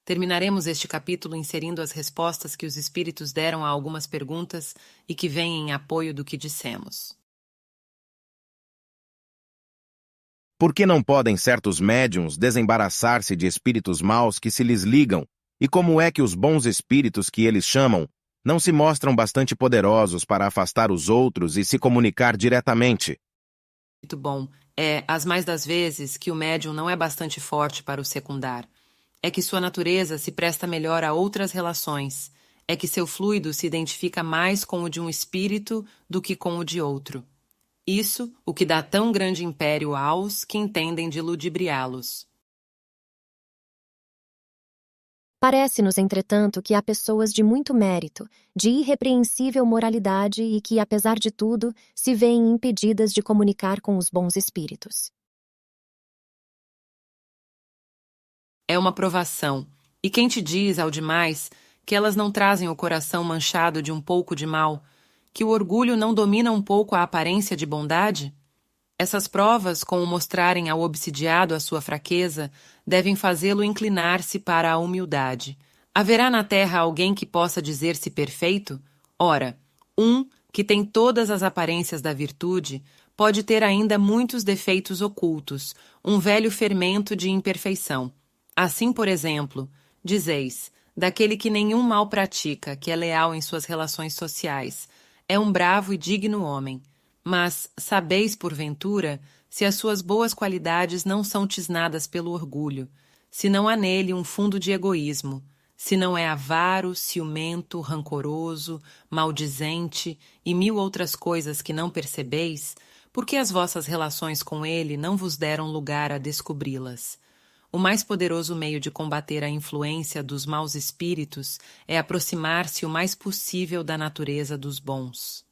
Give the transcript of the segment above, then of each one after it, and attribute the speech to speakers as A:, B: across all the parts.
A: Terminaremos este capítulo inserindo as respostas que os espíritos deram a algumas perguntas e que vêm em apoio do que dissemos.
B: Por que não podem certos médiuns desembaraçar-se de espíritos maus que se lhes ligam? E como é que os bons espíritos que eles chamam não se mostram bastante poderosos para afastar os outros e se comunicar diretamente?
A: Muito bom. As mais das vezes, que o médium não é bastante forte para o secundar. É que sua natureza se presta melhor a outras relações. É que seu fluido se identifica mais com o de um espírito do que com o de outro. Isso, o que dá tão grande império aos que entendem de ludibriá-los.
C: Parece-nos, entretanto, que há pessoas de muito mérito, de irrepreensível moralidade e que, apesar de tudo, se veem impedidas de comunicar com os bons espíritos.
A: É uma provação. E quem te diz, ao demais, que elas não trazem o coração manchado de um pouco de mal, que o orgulho não domina um pouco a aparência de bondade? Essas provas, com o mostrarem ao obsidiado a sua fraqueza, devem fazê-lo inclinar-se para a humildade. Haverá na terra alguém que possa dizer-se perfeito? Ora, um que tem todas as aparências da virtude pode ter ainda muitos defeitos ocultos, um velho fermento de imperfeição. Assim, por exemplo, dizeis, daquele que nenhum mal pratica, que é leal em suas relações sociais, é um bravo e digno homem. Mas sabeis, porventura, se as suas boas qualidades não são tisnadas pelo orgulho, se não há nele um fundo de egoísmo, se não é avaro, ciumento, rancoroso, maldizente e mil outras coisas que não percebeis, porque as vossas relações com ele não vos deram lugar a descobri-las. O mais poderoso meio de combater a influência dos maus espíritos é aproximar-se o mais possível da natureza dos bons.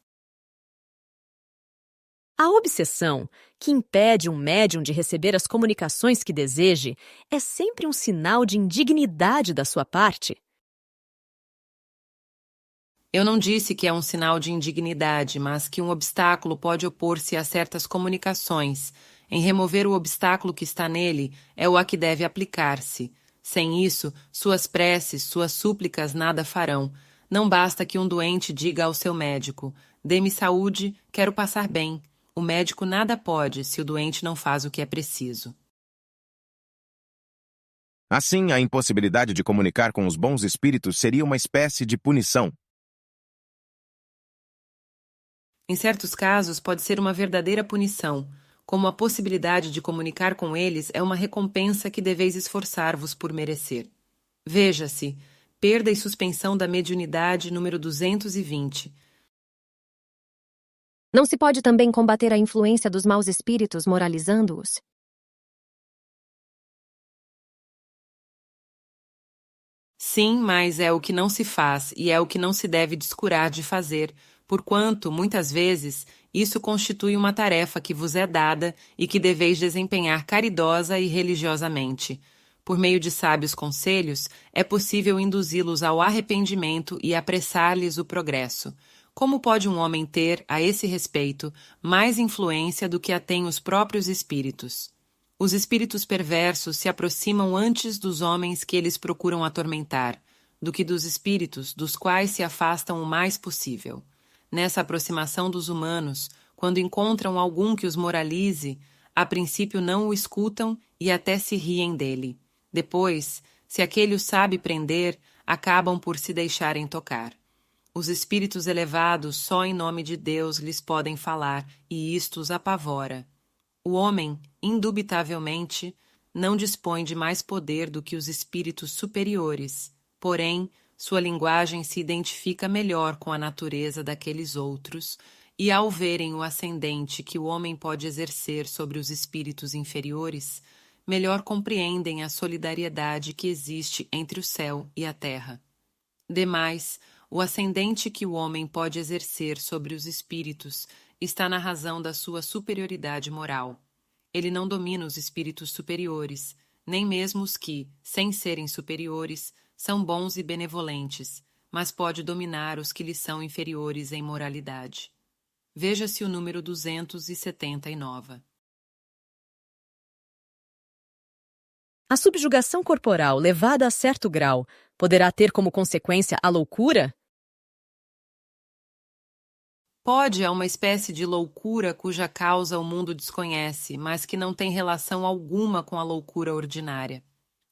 D: A obsessão, que impede um médium de receber as comunicações que deseje, é sempre um sinal de indignidade da sua parte?
A: Eu não disse que é um sinal de indignidade, mas que um obstáculo pode opor-se a certas comunicações. Em remover o obstáculo que está nele, é o a que deve aplicar-se. Sem isso, suas preces, suas súplicas nada farão. Não basta que um doente diga ao seu médico: dê-me saúde, quero passar bem. O médico nada pode se o doente não faz o que é preciso.
B: Assim, a impossibilidade de comunicar com os bons espíritos seria uma espécie de punição.
A: Em certos casos, pode ser uma verdadeira punição, como a possibilidade de comunicar com eles é uma recompensa que deveis esforçar-vos por merecer. Veja-se, perda e suspensão da mediunidade, número 220.
C: Não se pode também combater a influência dos maus espíritos moralizando-os?
A: Sim, mas é o que não se faz e é o que não se deve descurar de fazer, porquanto, muitas vezes, isso constitui uma tarefa que vos é dada e que deveis desempenhar caridosa e religiosamente. Por meio de sábios conselhos, é possível induzi-los ao arrependimento e apressar-lhes o progresso. Como pode um homem ter, a esse respeito, mais influência do que a têm os próprios espíritos? Os espíritos perversos se aproximam antes dos homens que eles procuram atormentar, do que dos espíritos dos quais se afastam o mais possível. Nessa aproximação dos humanos, quando encontram algum que os moralize, a princípio não o escutam e até se riem dele. Depois, se aquele o sabe prender, acabam por se deixarem tocar. Os espíritos elevados só em nome de Deus lhes podem falar, e isto os apavora. O homem, indubitavelmente, não dispõe de mais poder do que os espíritos superiores, porém, sua linguagem se identifica melhor com a natureza daqueles outros, e ao verem o ascendente que o homem pode exercer sobre os espíritos inferiores, melhor compreendem a solidariedade que existe entre o céu e a terra. Demais, o ascendente que o homem pode exercer sobre os espíritos está na razão da sua superioridade moral. Ele não domina os espíritos superiores, nem mesmo os que, sem serem superiores, são bons e benevolentes, mas pode dominar os que lhe são inferiores em moralidade. Veja-se o número 279.
D: A subjugação corporal levada a certo grau poderá ter como consequência a loucura?
A: Pode é uma espécie de loucura cuja causa o mundo desconhece, mas que não tem relação alguma com a loucura ordinária.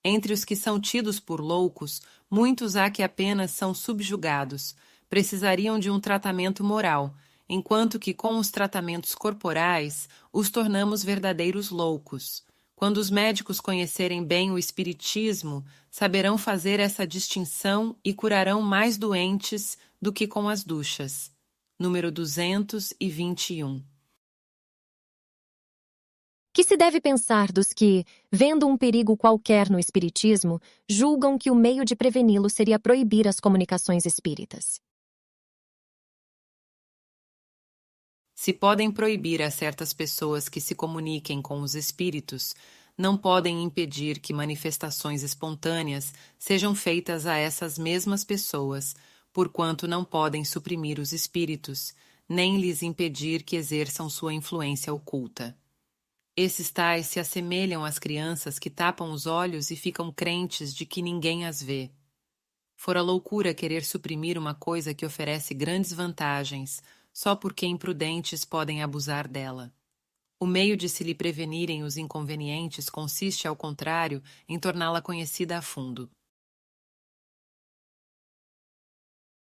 A: Entre os que são tidos por loucos, muitos há que apenas são subjugados, precisariam de um tratamento moral, enquanto que com os tratamentos corporais os tornamos verdadeiros loucos. Quando os médicos conhecerem bem o espiritismo, saberão fazer essa distinção e curarão mais doentes do que com as duchas. Número 221.
C: Que se deve pensar dos que, vendo um perigo qualquer no espiritismo, julgam que o meio de preveni-lo seria proibir as comunicações espíritas?
A: Se podem proibir a certas pessoas que se comuniquem com os espíritos, não podem impedir que manifestações espontâneas sejam feitas a essas mesmas pessoas, porquanto não podem suprimir os espíritos, nem lhes impedir que exerçam sua influência oculta. Esses tais se assemelham às crianças que tapam os olhos e ficam crentes de que ninguém as vê. Fora loucura querer suprimir uma coisa que oferece grandes vantagens, só porque imprudentes podem abusar dela. O meio de se lhe prevenirem os inconvenientes consiste, ao contrário, em torná-la conhecida a fundo.